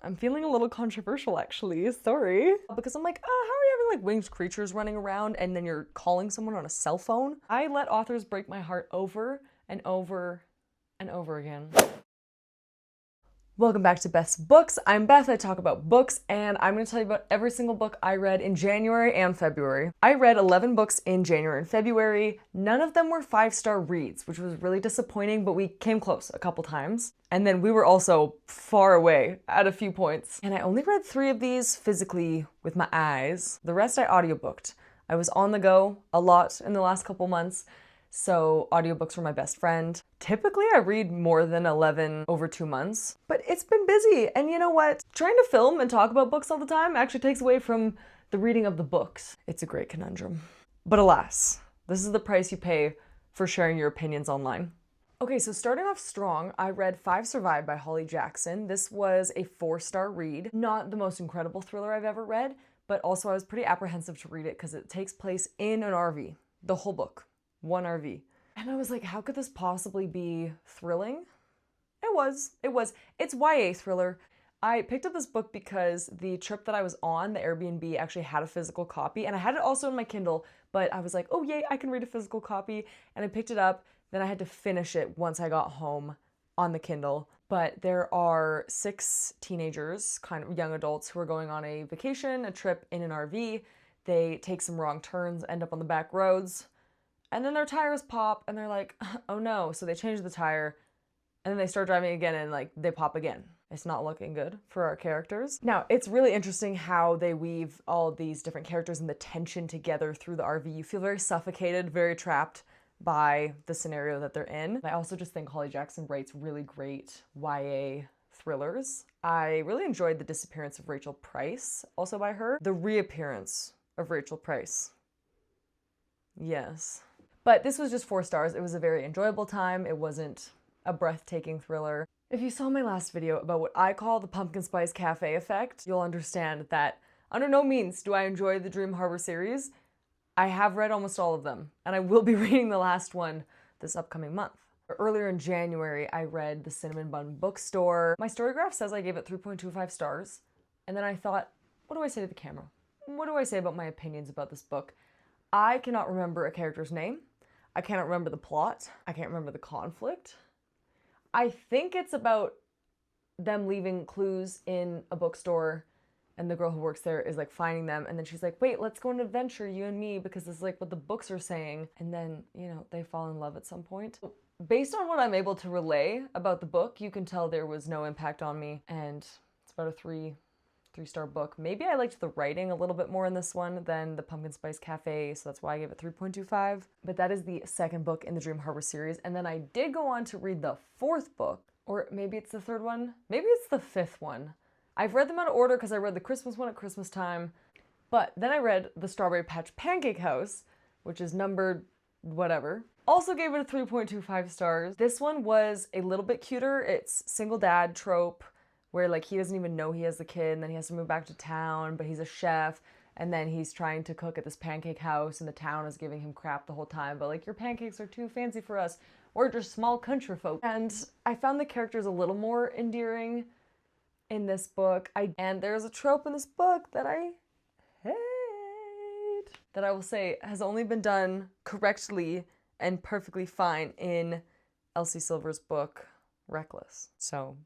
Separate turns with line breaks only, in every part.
I'm feeling a little controversial actually, sorry. Because I'm like, how are you having like winged creatures running around and then you're calling someone on a cell phone? I let authors break my heart over and over and over again. Welcome back to Beth's Books. I'm Beth, I talk about books, and I'm going to tell you about every single book I read in January and February. I read 11 books in January and February. None of them were 5-star reads, which was really disappointing, but we came close a couple times. And then we were also far away at a few points. And I only read 3 of these physically with my eyes. The rest I audiobooked. I was on the go a lot in the last couple months, so audiobooks were my best friend. Typically I read more than 11 over 2 months, but it's been busy. And you know what? Trying to film and talk about books all the time actually takes away from the reading of the books. It's a great conundrum. But alas, this is the price you pay for sharing your opinions online. Okay, so starting off strong, I read 5 Survive by Holly Jackson. This was a 4-star read. Not the most incredible thriller I've ever read, but also I was pretty apprehensive to read it because it takes place in an RV, the whole book. One RV. And I was like, how could this possibly be thrilling? It was. It's YA thriller. I picked up this book because the trip that I was on, the Airbnb, actually had a physical copy, and I had it also in my Kindle, but I was like, oh yay, I can read a physical copy, and I picked it up. Then I had to finish it once I got home on the Kindle. But there are 6 teenagers, kind of young adults, who are going on a vacation, a trip in an RV. They take some wrong turns, end up on the back roads, and then their tires pop, and they're like, oh no. So they change the tire, and then they start driving again, and like they pop again. It's not looking good for our characters. Now, it's really interesting how they weave all these different characters and the tension together through the RV. You feel very suffocated, very trapped by the scenario that they're in. I also just think Holly Jackson writes really great YA thrillers. I really enjoyed The Disappearance of Rachel Price, also by her. The Reappearance of Rachel Price. Yes. But this was just 4 stars. It was a very enjoyable time. It wasn't a breathtaking thriller. If you saw my last video about what I call the pumpkin spice cafe effect, you'll understand that under no means do I enjoy the Dream Harbor series. I have read almost all of them, and I will be reading the last one this upcoming month. Earlier in January, I read The Cinnamon Bun Bookstore. My Storygraph says I gave it 3.25 stars, and then I thought, what do I say to the camera? What do I say about my opinions about this book? I cannot remember a character's name. I cannot remember the plot. I can't remember the conflict. I think it's about them leaving clues in a bookstore, and the girl who works there is like finding them, and then she's like, wait, let's go on an adventure, you and me, because this is like what the books are saying. And then, you know, they fall in love at some point. Based on what I'm able to relay about the book, you can tell there was no impact on me, and it's about a 3-star book. Maybe I liked the writing a little bit more in this one than the Pumpkin Spice Cafe, so that's why I gave it 3.25. But that is the 2nd book in the Dream Harbor series. And then I did go on to read the 4th book, or maybe it's the 3rd one, maybe it's the 5th one. I've read them out of order because I read the Christmas one at Christmas time, but then I read The Strawberry Patch Pancake House, which is numbered whatever. Also gave it a 3.25 stars. This one was a little bit cuter. It's single dad trope, where like he doesn't even know he has a kid, and then he has to move back to town, but he's a chef, and then he's trying to cook at this pancake house, and the town is giving him crap the whole time, but like, your pancakes are too fancy for us. We're just small country folk. And I found the characters a little more endearing in this book. And there's a trope in this book that I hate, that I will say has only been done correctly and perfectly fine in Elsie Silver's book, Reckless. So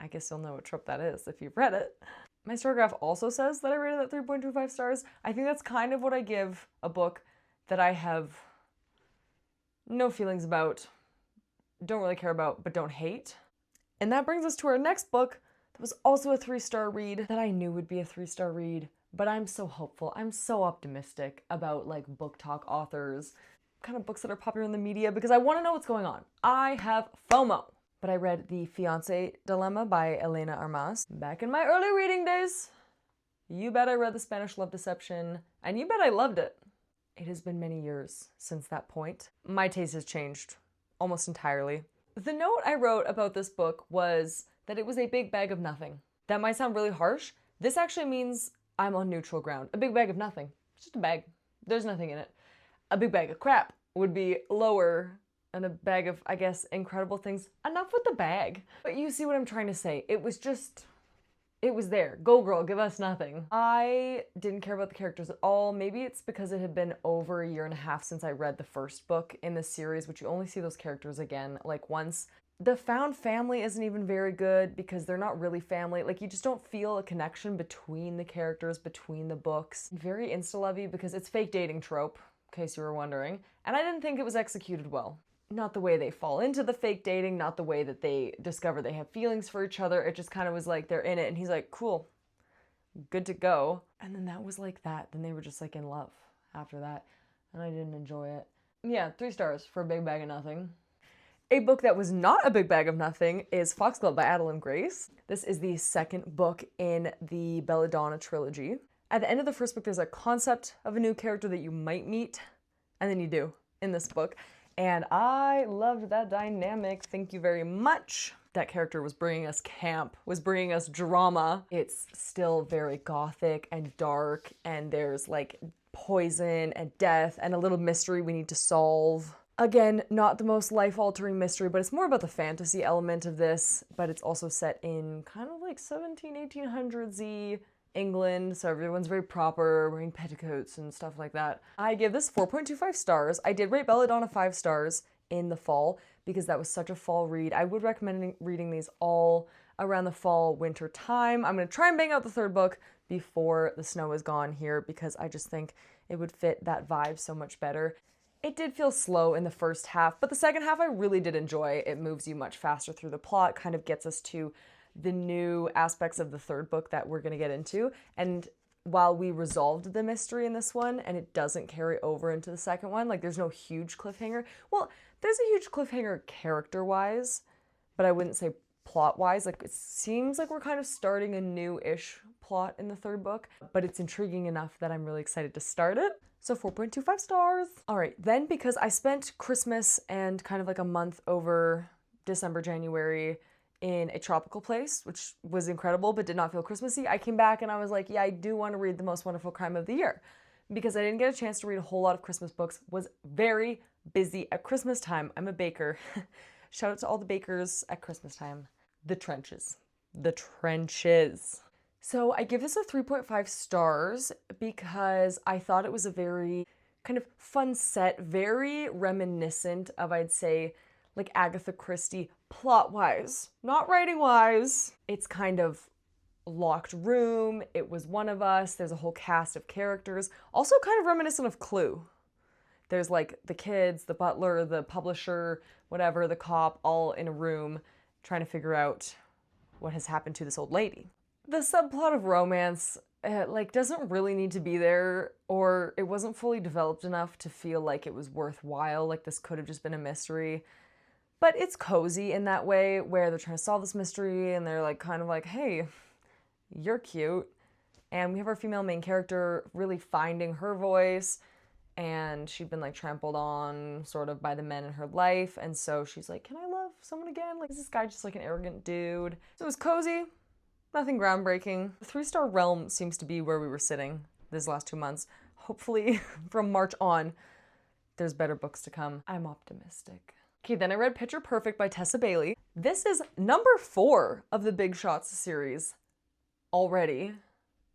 I guess you'll know what trope that is if you've read it. My Storygraph also says that I rated it 3.25 stars. I think that's kind of what I give a book that I have no feelings about, don't really care about, but don't hate. And that brings us to our next book that was also a 3-star read, that I knew would be a 3-star read, but I'm so hopeful. I'm so optimistic about like book talk authors, kind of books that are popular in the media, because I want to know what's going on. I have FOMO. But I read The Fiancé Dilemma by Elena Armas. Back in my early reading days, you bet I read The Spanish Love Deception, and you bet I loved it. It has been many years since that point. My taste has changed almost entirely. The note I wrote about this book was that it was a big bag of nothing. That might sound really harsh. This actually means I'm on neutral ground. A big bag of nothing. It's just a bag. There's nothing in it. A big bag of crap would be lower, and a bag of, I guess, incredible things. Enough with the bag. But you see what I'm trying to say. It was just It was there. Go girl, give us nothing. I didn't care about the characters at all. Maybe it's because it had been over a year and a half since I read the first book in this series, which you only see those characters again like once. The found family isn't even very good because they're not really family. Like, you just don't feel a connection between the characters, between the books. Very insta-lovey because it's fake dating trope, in case you were wondering. And I didn't think it was executed well. Not the way they fall into the fake dating, not the way that they discover they have feelings for each other. It just kind of was like they're in it and he's like, cool, good to go. And then that was like that. Then they were just like in love after that. And I didn't enjoy it. Yeah, 3 stars for a big bag of nothing. A book that was not a big bag of nothing is Foxglove by Adeline Grace. This is the second book in the Belladonna trilogy. At the end of the first book, there's a concept of a new character that you might meet, and then you do in this book. And I loved that dynamic. Thank you very much. That character was bringing us camp, was bringing us drama. It's still very gothic and dark, and there's like poison and death and a little mystery we need to solve. Again, not the most life-altering mystery, but it's more about the fantasy element of this, but it's also set in kind of like 1800s-y England, so everyone's very proper, wearing petticoats and stuff like that. I give this 4.25 stars. I did rate Belladonna 5 stars in the fall because that was such a fall read. I would recommend reading these all around the fall, winter time. I'm going to try and bang out the third book before the snow is gone here because I just think it would fit that vibe so much better. It did feel slow in the first half, but the second half I really did enjoy. It moves you much faster through the plot, kind of gets us to the new aspects of the third book that we're going to get into. And while we resolved the mystery in this one, and it doesn't carry over into the second one, like there's no huge cliffhanger. Well, there's a huge cliffhanger character-wise, but I wouldn't say plot-wise. Like, it seems like we're kind of starting a new-ish plot in the third book, but it's intriguing enough that I'm really excited to start it. So 4.25 stars. All right, then because I spent Christmas and kind of like a month over December, January in a tropical place, which was incredible but did not feel Christmassy, I came back and I was like, yeah, I do want to read The Most Wonderful Crime of the Year because I didn't get a chance to read a whole lot of Christmas books, was very busy at Christmas time. I'm a baker. Shout out to all the bakers at Christmas time. The trenches. The trenches. So I give this a 3.5 stars because I thought it was a very kind of fun set, very reminiscent of, I'd say, like Agatha Christie plot-wise, not writing-wise. It's kind of locked room, it was one of us, there's a whole cast of characters, also kind of reminiscent of Clue. There's like the kids, the butler, the publisher, whatever, the cop, all in a room trying to figure out what has happened to this old lady. The subplot of romance, like, doesn't really need to be there, or it wasn't fully developed enough to feel like it was worthwhile, like this could have just been a mystery. But it's cozy in that way, where they're trying to solve this mystery, and they're like, kind of like, hey, you're cute. And we have our female main character really finding her voice, and she'd been like trampled on sort of by the men in her life, and so she's like, can I love someone again? Like, is this guy just like an arrogant dude? So it was cozy. Nothing groundbreaking. The 3-star realm seems to be where we were sitting these last 2 months. Hopefully from March on, there's better books to come. I'm optimistic. Okay, then I read Picture Perfect by Tessa Bailey. This is number 4 of the Big Shots series already,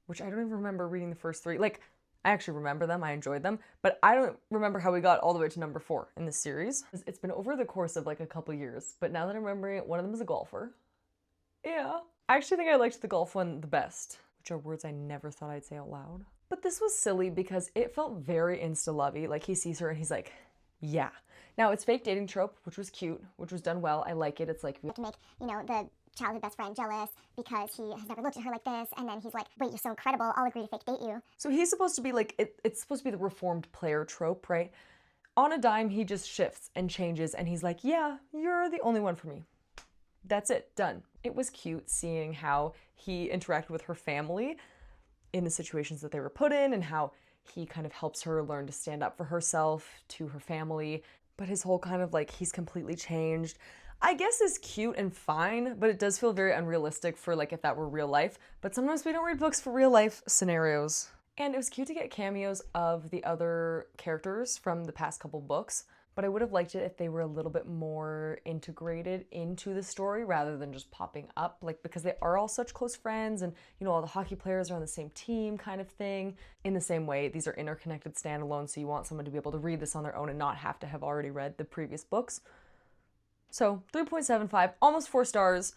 which I don't even remember reading the first 3. Like, I actually remember them, I enjoyed them, but I don't remember how we got all the way to number 4 in this series. It's been over the course of like a couple years, but now that I'm remembering it, one of them is a golfer. Yeah. I actually think I liked the golf one the best, which are words I never thought I'd say out loud. But this was silly because it felt very insta-lovey. Like, he sees her and he's like, yeah. Now, it's fake dating trope, which was cute, which was done well. I like it. It's like,
to make, the childhood best friend jealous because he has never looked at her like this, and then he's like, wait, you're so incredible, I'll agree to fake date you.
So he's supposed to be like, it's supposed to be the reformed player trope, right? On a dime, he just shifts and changes, and he's like, yeah, you're the only one for me. That's it, done. It was cute seeing how he interacted with her family in the situations that they were put in, and how he kind of helps her learn to stand up for herself, to her family. But his whole kind of like, he's completely changed, I guess is cute and fine, but it does feel very unrealistic for like if that were real life. But sometimes we don't read books for real life scenarios. And it was cute to get cameos of the other characters from the past couple books. but I would have liked it if they were a little bit more integrated into the story rather than just popping up, like, because they are all such close friends and, you know, all the hockey players are on the same team kind of thing. In the same way, these are interconnected standalones, so you want someone to be able to read this on their own and not have to have already read the previous books. So 3.75, almost 4 stars.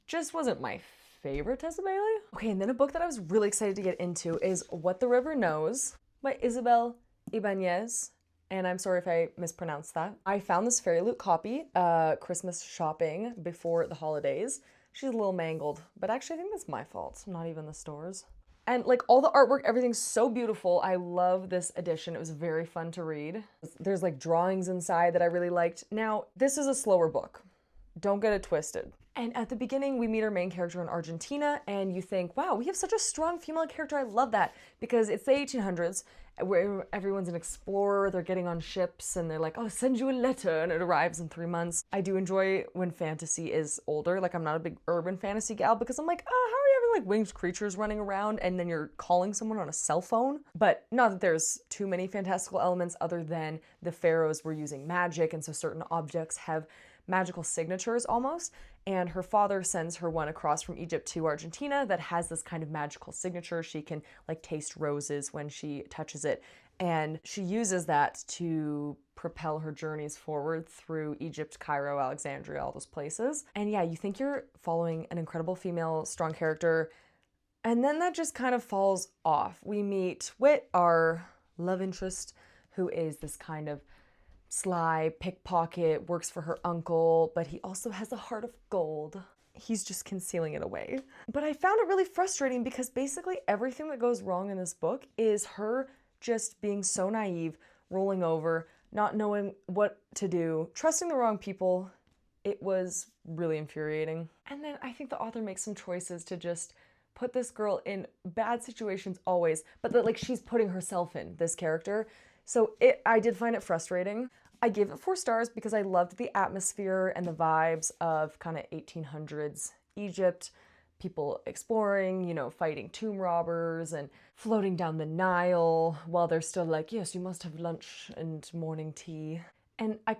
Just wasn't my favorite Tessa Bailey. Okay, and then a book that I was really excited to get into is What the River Knows by Isabel Ibanez. And I'm sorry if I mispronounced that. I found this Fairy Loot copy, Christmas shopping before the holidays. She's a little mangled, but actually I think that's my fault, not even the stores. And like all the artwork, everything's so beautiful. I love this edition. It was very fun to read. There's like drawings inside that I really liked. Now, this is a slower book. Don't get it twisted. And at the beginning, we meet our main character in Argentina, and you think, wow, we have such a strong female character. I love that, because it's the 1800s, where everyone's an explorer, they're getting on ships, and they're like, I'll send you a letter, and it arrives in 3 months. I do enjoy when fantasy is older. Like, I'm not a big urban fantasy gal, because I'm like, oh, how are you having like winged creatures running around, and then you're calling someone on a cell phone? But not that there's too many fantastical elements other than the pharaohs were using magic, and so certain objects have magical signatures almost, and her father sends her one across from Egypt to Argentina that has this kind of magical signature. She can like taste roses when she touches it, and she uses that to propel her journeys forward through Egypt, Cairo, Alexandria, all those places. And yeah, you think you're following an incredible female strong character, and then that just kind of falls off. We meet Wit, our love interest, who is this kind of sly pickpocket, works for her uncle, but he also has a heart of gold. He's just concealing it away. But I found it really frustrating because basically everything that goes wrong in this book is her just being so naive, rolling over, not knowing what to do, trusting the wrong people. It was really infuriating. And then I think the author makes some choices to just put this girl in bad situations always, but that like she's putting herself in, this character. So I did find it frustrating. I gave it 4 stars because I loved the atmosphere and the vibes of kind of 1800s Egypt, people exploring, you know, fighting tomb robbers and floating down the Nile while they're still like, yes, you must have lunch and morning tea. And I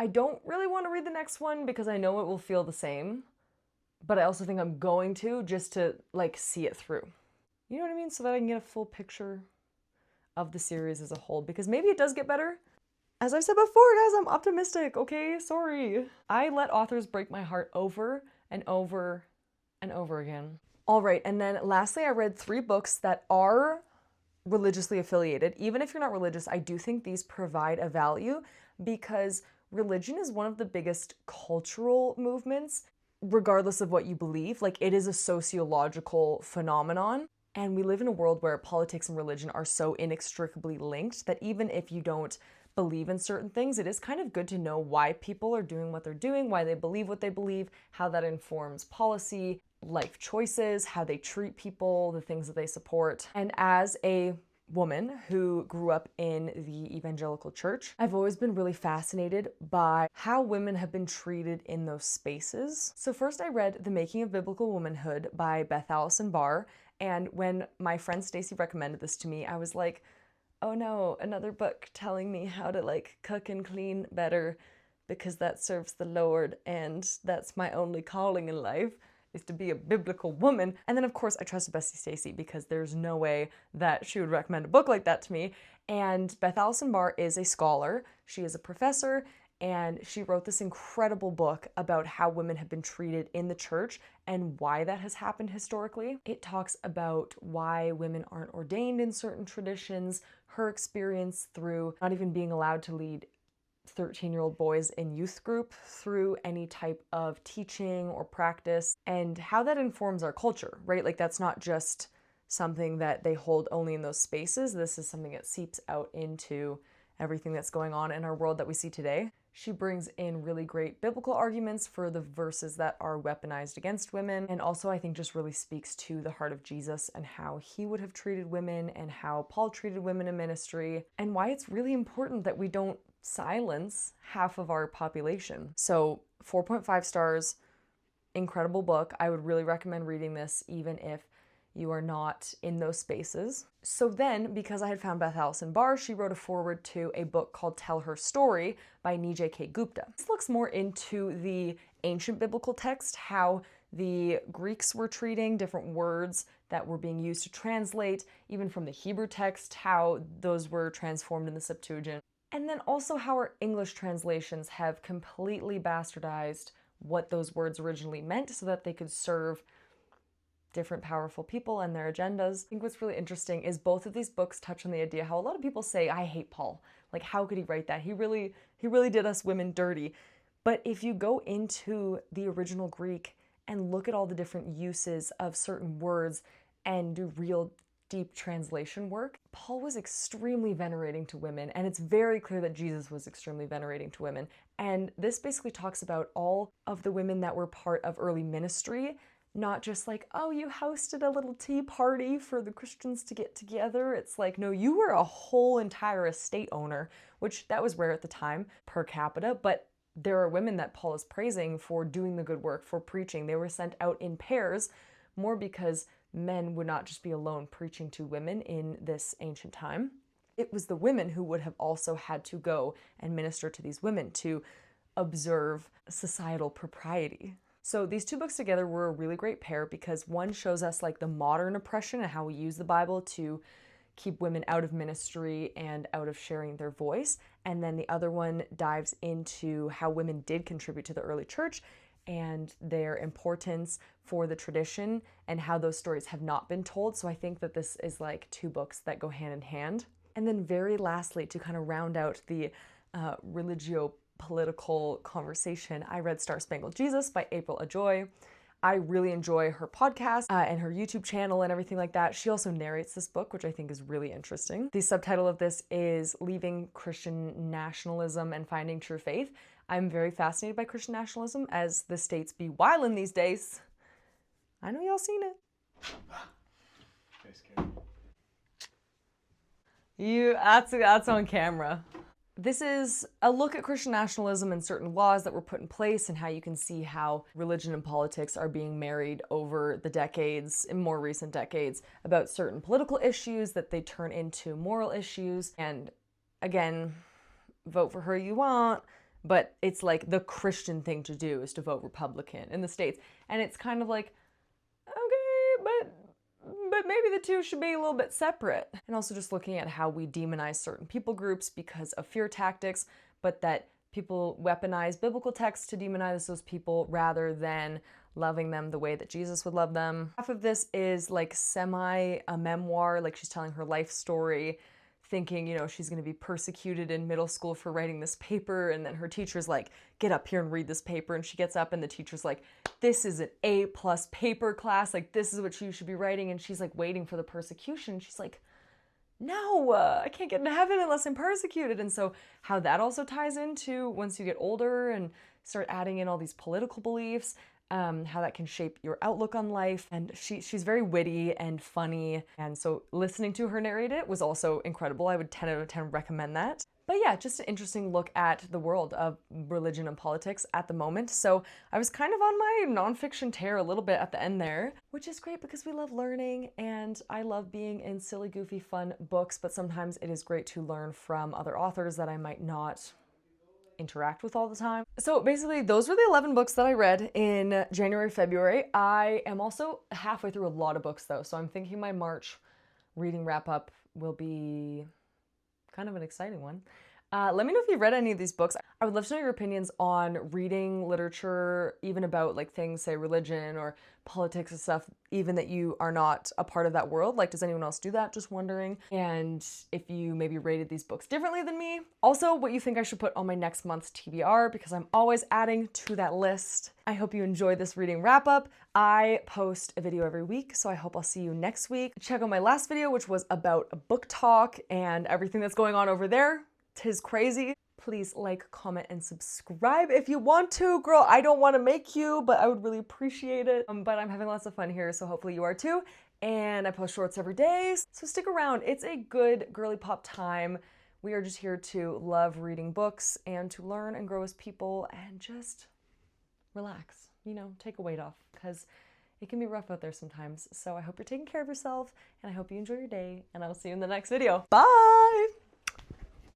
don't really want to read the next one because I know it will feel the same, but I also think I'm going to just to like see it through. You know what I mean? So that I can get a full picture of the series as a whole, because maybe it does get better. As I've said before, guys, I'm optimistic, okay? Sorry. I let authors break my heart over and over and over again. All right, and then lastly, I read 3 books that are religiously affiliated. Even if you're not religious, I do think these provide a value because religion is one of the biggest cultural movements, regardless of what you believe. Like, it is a sociological phenomenon. And we live in a world where politics and religion are so inextricably linked that even if you don't believe in certain things, it is kind of good to know why people are doing what they're doing, why they believe what they believe, how that informs policy, life choices, how they treat people, the things that they support. And as a woman who grew up in the evangelical church, I've always been really fascinated by how women have been treated in those spaces. So first I read The Making of Biblical Womanhood by Beth Allison Barr. And when my friend Stacy recommended this to me, I was like, oh no, another book telling me how to like cook and clean better because that serves the Lord and that's my only calling in life, is to be a biblical woman. And then of course I trusted Bessie Stacy because there's no way that she would recommend a book like that to me. And Beth Allison Barr is a scholar. She is a professor, and she wrote this incredible book about how women have been treated in the church and why that has happened historically. It talks about why women aren't ordained in certain traditions, her experience through not even being allowed to lead 13-year-old boys in youth group through any type of teaching or practice, and how that informs our culture, right? Like, that's not just something that they hold only in those spaces. This is something that seeps out into everything that's going on in our world that we see today. She brings in really great biblical arguments for the verses that are weaponized against women, and also I think just really speaks to the heart of Jesus and how he would have treated women and how Paul treated women in ministry, and why it's really important that we don't silence half of our population. So 4.5 stars, incredible book. I would really recommend reading this even if you are not in those spaces. So then, because I had found Beth Allison Barr, she wrote a foreword to a book called Tell Her Story by Nijay K. Gupta. This looks more into the ancient biblical text, how the Greeks were treating different words that were being used to translate, even from the Hebrew text, how those were transformed in the Septuagint. And then also how our English translations have completely bastardized what those words originally meant so that they could serve different powerful people and their agendas. I think what's really interesting is both of these books touch on the idea how a lot of people say, I hate Paul. Like, how could he write that? He really did us women dirty. But if you go into the original Greek and look at all the different uses of certain words and do real deep translation work, Paul was extremely venerating to women, and it's very clear that Jesus was extremely venerating to women. And this basically talks about all of the women that were part of early ministry, not just like, oh, you hosted a little tea party for the Christians to get together. It's like, no, you were a whole entire estate owner, which that was rare at the time per capita, but there are women that Paul is praising for doing the good work, for preaching. They were sent out in pairs, more because men would not just be alone preaching to women in this ancient time. It was the women who would have also had to go and minister to these women to observe societal propriety. So these two books together were a really great pair because one shows us like the modern oppression and how we use the Bible to keep women out of ministry and out of sharing their voice. And then the other one dives into how women did contribute to the early church and their importance for the tradition and how those stories have not been told. So I think that this is like two books that go hand in hand. And then very lastly, to kind of round out the religio-political conversation, I read Star Spangled Jesus by April Ajoy. I really enjoy her podcast and her YouTube channel and everything like that. She also narrates this book, which I think is really interesting. The subtitle of this is Leaving Christian Nationalism and Finding True Faith. I'm very fascinated by Christian nationalism as the states be wildin' these days. I know y'all seen it. That's on camera. This is a look at Christian nationalism and certain laws that were put in place and how you can see how religion and politics are being married over the decades, in more recent decades, about certain political issues that they turn into moral issues. And again, vote for who you want, but it's like the Christian thing to do is to vote Republican in the States. And it's kind of like, okay, but maybe the two should be a little bit separate. And also just looking at how we demonize certain people groups because of fear tactics, but that people weaponize biblical texts to demonize those people rather than loving them the way that Jesus would love them. Half of this is like semi a memoir, like she's telling her life story, thinking, you know, she's going to be persecuted in middle school for writing this paper, and then her teacher's like, get up here and read this paper, and she gets up and the teacher's like, this is an A+ paper class, like this is what you should be writing, and she's like waiting for the persecution. She's like, no, I can't get into heaven unless I'm persecuted. And so how that also ties into once you get older and start adding in all these political beliefs, how that can shape your outlook on life. And she's very witty and funny. And so listening to her narrate it was also incredible. I would 10 out of 10 recommend that. But yeah, just an interesting look at the world of religion and politics at the moment. So I was kind of on my nonfiction tear a little bit at the end there, which is great because we love learning and I love being in silly, goofy, fun books, but sometimes it is great to learn from other authors that I might not interact with all the time. So basically those were the 11 books that I read in January, February. I am also halfway through a lot of books though, so I'm thinking my March reading wrap up will be kind of an exciting one. Let me know if you've read any of these books. I would love to know your opinions on reading literature, even about like things, say religion or politics and stuff, even that you are not a part of that world. Like, does anyone else do that? Just wondering. And if you maybe rated these books differently than me. Also, what you think I should put on my next month's TBR, because I'm always adding to that list. I hope you enjoyed this reading wrap up. I post a video every week, so I hope I'll see you next week. Check out my last video, which was about a book talk and everything that's going on over there. 'Tis crazy. Please like, comment, and subscribe if you want to. Girl, I don't want to make you, but I would really appreciate it. But I'm having lots of fun here, so hopefully you are too. And I post shorts every day, so stick around. It's a good girly pop time. We are just here to love reading books and to learn and grow as people and just relax, you know, take a weight off, because It can be rough out there sometimes. So I hope you're taking care of yourself, and I hope you enjoy your day, and I will see you in the next video. Bye!